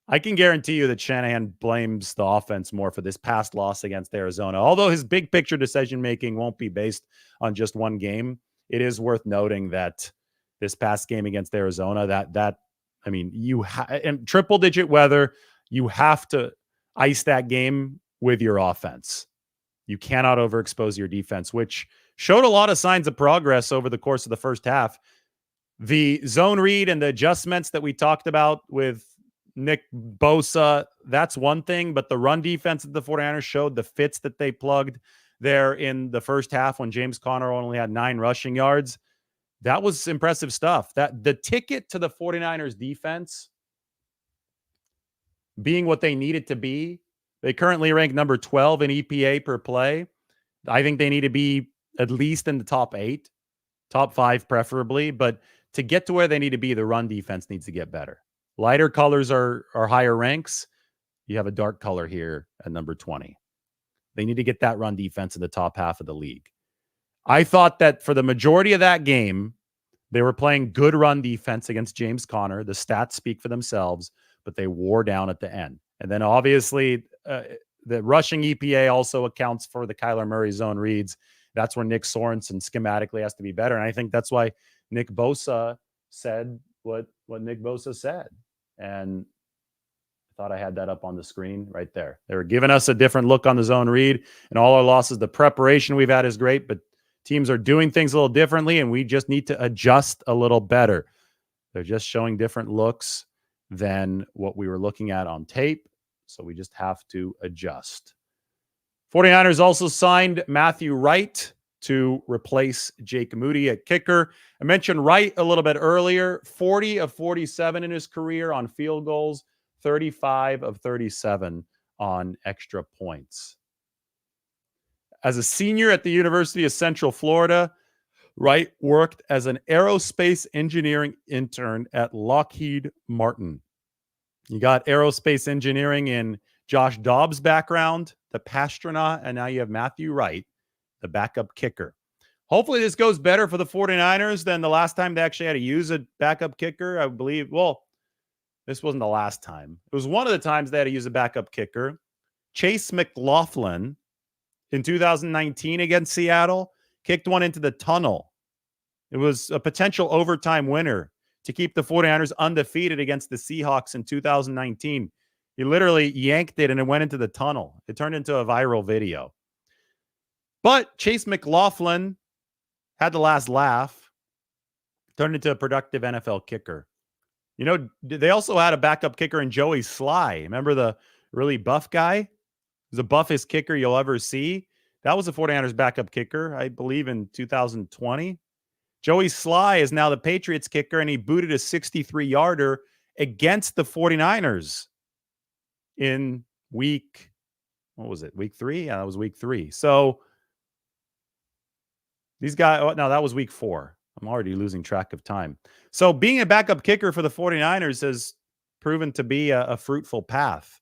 I can guarantee you that Shanahan blames the offense more for this past loss against Arizona. Although his big picture decision-making won't be based on just one game, it is worth noting that this past game against Arizona, I mean, in triple-digit weather, you have to ice that game with your offense. You cannot overexpose your defense, which showed a lot of signs of progress over the course of the first half. The zone read and the adjustments that we talked about with Nick Bosa, that's one thing, but the run defense that the 49ers showed, the fits that they plugged there in the first half when James Conner only had 9 rushing yards, that was impressive stuff. That the ticket to the 49ers defense being what they need it to be, they currently rank number 12 in EPA per play. I think they need to be at least in the top 8, top 5 preferably, but to get to where they need to be, the run defense needs to get better. Lighter colors are higher ranks. You have a dark color here at number 20. They need to get that run defense in the top half of the league. I thought that for the majority of that game, they were playing good run defense against James Conner. The stats speak for themselves, but they wore down at the end. And then obviously the rushing EPA also accounts for the Kyler Murray zone reads. That's where Nick Sorensen schematically has to be better. And I think that's why Nick Bosa said what Nick Bosa said. And I thought I had that up on the screen right there. They were giving us a different look on the zone read and all our losses. The preparation we've had is great, but teams are doing things a little differently, and we just need to adjust a little better. They're just showing different looks than what we were looking at on tape, so we just have to adjust. 49ers also signed Matthew Wright to replace Jake Moody at kicker. I mentioned Wright a little bit earlier. 40 of 47 in his career on field goals, 35 of 37 on extra points. As a senior at the University of Central Florida, Wright worked as an aerospace engineering intern at Lockheed Martin. You got aerospace engineering in Josh Dobbs' background, the Pastronaut, and now you have Matthew Wright, the backup kicker. Hopefully this goes better for the 49ers than the last time they actually had to use a backup kicker, I believe. Well, this wasn't the last time. It was one of the times they had to use a backup kicker. Chase McLaughlin in 2019 against Seattle kicked one into the tunnel. It was a potential overtime winner to keep the 49ers undefeated against the Seahawks in 2019. He literally yanked it and it went into the tunnel. It turned into a viral video. But Chase McLaughlin had the last laugh, turned into a productive NFL kicker. You know, they also had a backup kicker in Joey Sly. Remember the really buff guy? He was the buffest kicker you'll ever see. That was the 49ers backup kicker, I believe, in 2020. Joey Sly is now the Patriots kicker, and he booted a 63-yarder against the 49ers in week 3? Yeah, that was week 3. So these guys, no, that was week 4. I'm already losing track of time. So being a backup kicker for the 49ers has proven to be a fruitful path.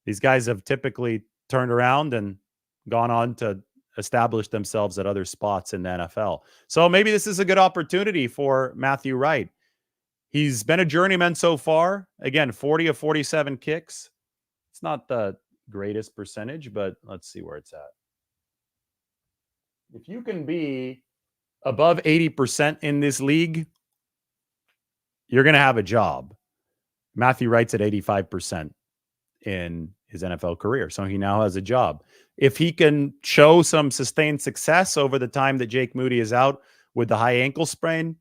These guys have typically turned around and gone on to establish themselves at other spots in the NFL. So maybe this is a good opportunity for Matthew Wright. He's been a journeyman so far. Again, 40 of 47 kicks. It's not the greatest percentage, but let's see where it's at. If you can be above 80% in this league, you're going to have a job. Matthew Wright's at 85% in his NFL career, so he now has a job. If he can show some sustained success over the time that Jake Moody is out with the high ankle sprain,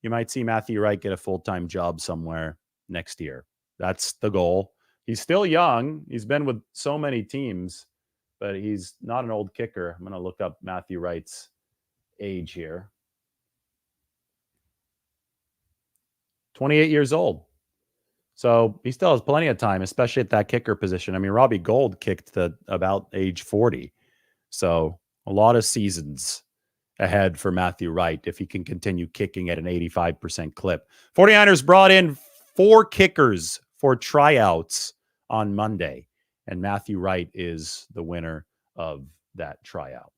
you might see Matthew Wright get a full-time job somewhere next year. That's the goal. He's still young. He's been with so many teams, but he's not an old kicker. I'm going to look up Matthew Wright's age here. 28 years old. So he still has plenty of time, especially at that kicker position. I mean, Robbie Gould kicked to about age 40. So a lot of seasons ahead for Matthew Wright if he can continue kicking at an 85% clip. 49ers brought in 4 kickers for tryouts on Monday, and Matthew Wright is the winner of that tryout.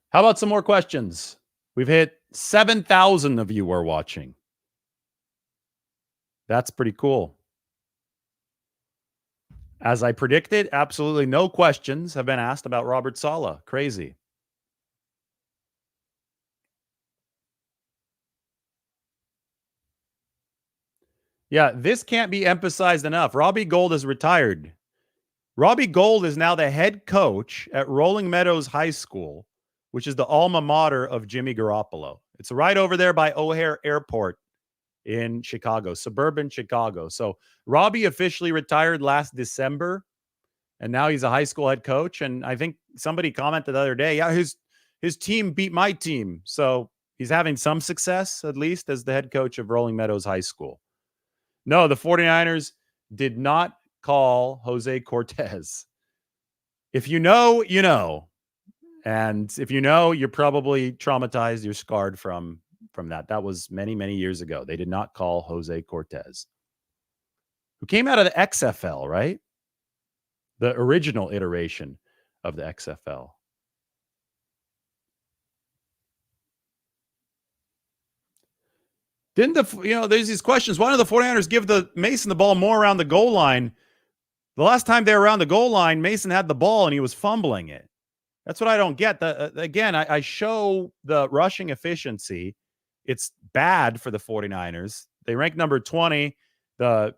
How about some more questions? We've hit 7,000 of you are watching. That's pretty cool. As I predicted, absolutely no questions have been asked about Robert Saleh. Crazy. Yeah, this can't be emphasized enough. Robbie Gould is retired. Robbie Gould is now the head coach at Rolling Meadows High School, which is the alma mater of Jimmy Garoppolo. It's right over there by O'Hare Airport in Chicago, suburban Chicago. So Robbie officially retired last December, and now he's a high school head coach. And I think somebody commented the other day, yeah, his team beat my team. So he's having some success, at least, as the head coach of Rolling Meadows High School. No, the 49ers did not call Jose Cortez. If you know, you know. And if you know, you're probably traumatized, you're scarred from that. That was many, many years ago. They did not call Jose Cortez, who came out of the XFL, right? The original iteration of the XFL. Didn't there's these questions. Why don't the 49ers give the Mason the ball more around the goal line? The last time they were around the goal line, Mason had the ball and he was fumbling it. That's what I don't get. Again, I show the rushing efficiency. It's bad for the 49ers. They rank number 20. The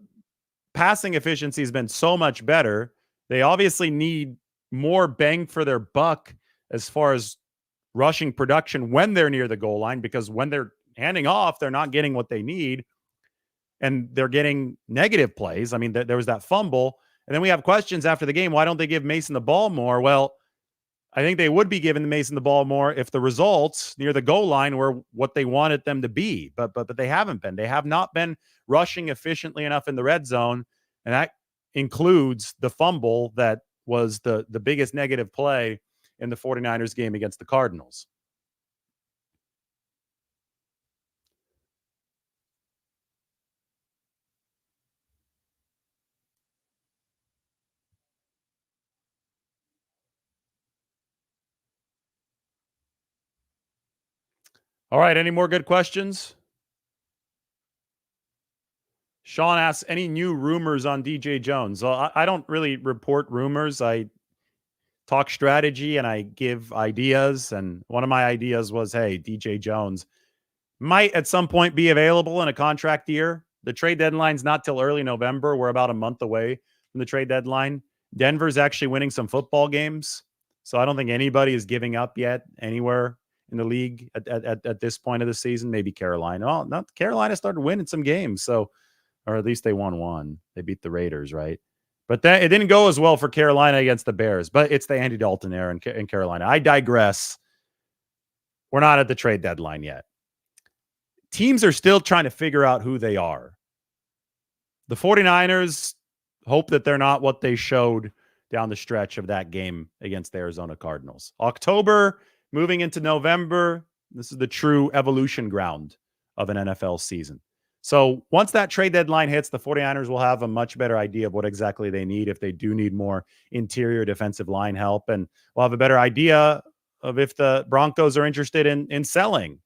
passing efficiency has been so much better. They obviously need more bang for their buck as far as rushing production when they're near the goal line, because when they're handing off, they're not getting what they need, and they're getting negative plays. I mean, there was that fumble, and then we have questions after the game. Why don't they give Mason the ball more? Well, I think they would be giving Mason the ball more if the results near the goal line were what they wanted them to be, but they haven't been. They have not been rushing efficiently enough in the red zone, and that includes the fumble that was the biggest negative play in the 49ers game against the Cardinals. All right, any more good questions? Sean asks, any new rumors on DJ Jones? Well, I don't really report rumors. I talk strategy and I give ideas. And one of my ideas was, hey, DJ Jones might at some point be available in a contract year. The trade deadline's not till early November. We're about a month away from the trade deadline. Denver's actually winning some football games. So I don't think anybody is giving up yet anywhere in the league at this point of the season. Maybe Carolina. Oh, not Carolina started winning some games. So, or at least they won one. They beat the Raiders, right? But it didn't go as well for Carolina against the Bears. But it's the Andy Dalton era in Carolina. I digress. We're not at the trade deadline yet. Teams are still trying to figure out who they are. The 49ers hope that they're not what they showed down the stretch of that game against the Arizona Cardinals. October, moving into November, this is the true evolution ground of an NFL season. So once that trade deadline hits, the 49ers will have a much better idea of what exactly they need, if they do need more interior defensive line help. And we'll have a better idea of if the Broncos are interested in selling,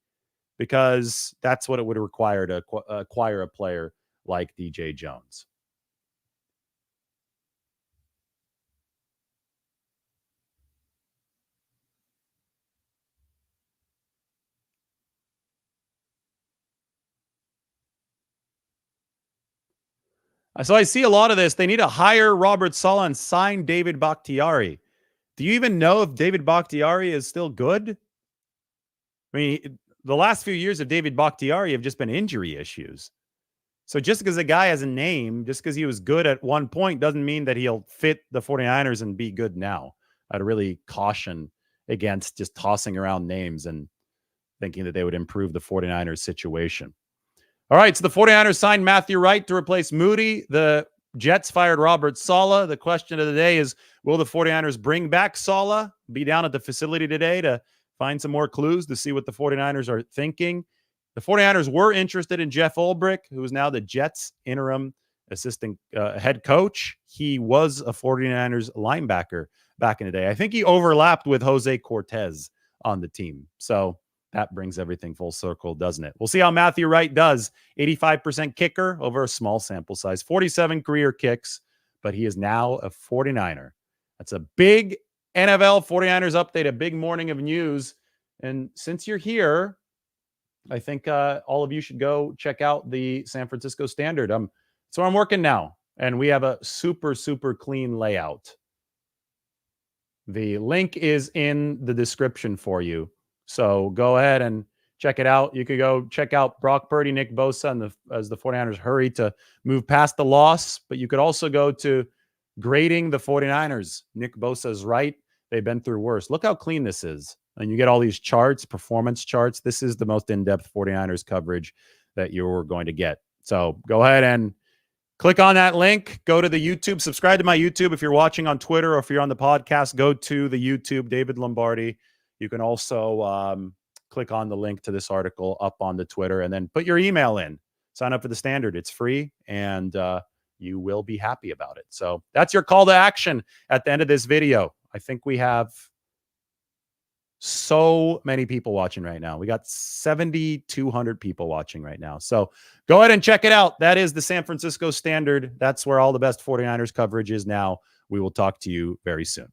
because that's what it would require to acquire a player like DJ Jones. So I see a lot of this. They need to hire Robert Saleh and sign David Bakhtiari. Do you even know if David Bakhtiari is still good? I mean, the last few years of David Bakhtiari have just been injury issues. So just because a guy has a name, just because he was good at one point, doesn't mean that he'll fit the 49ers and be good now. I'd really caution against just tossing around names and thinking that they would improve the 49ers situation. All right, so the 49ers signed Matthew Wright to replace Moody. The Jets fired Robert Saleh. The question of the day is, will the 49ers bring back Salah? Be down at the facility today to find some more clues to see what the 49ers are thinking. The 49ers were interested in Jeff Ulbrich, who is now the Jets' interim assistant head coach. He was a 49ers linebacker back in the day. I think he overlapped with Jose Cortez on the team. So that brings everything full circle, doesn't it? We'll see how Matthew Wright does. 85% kicker over a small sample size, 47 career kicks, but he is now a 49er. That's a big NFL 49ers update, a big morning of news. And since you're here, I think all of you should go check out the San Francisco Standard. So I'm working now, and we have a super, super clean layout. The link is in the description for you. So go ahead and check it out. You could go check out Brock Purdy, Nick Bosa, as the 49ers hurry to move past the loss. But you could also go to grading the 49ers. Nick Bosa's right. They've been through worse. Look how clean this is. And you get all these charts, performance charts. This is the most in-depth 49ers coverage that you're going to get. So go ahead and click on that link. Go to the YouTube. Subscribe to my YouTube. If you're watching on Twitter or if you're on the podcast, go to the YouTube, David Lombardi. You can also click on the link to this article up on the Twitter and then put your email in. Sign up for the Standard. It's free, and you will be happy about it. So that's your call to action at the end of this video. I think we have so many people watching right now. We got 7,200 people watching right now. So go ahead and check it out. That is the San Francisco Standard. That's where all the best 49ers coverage is now. We will talk to you very soon.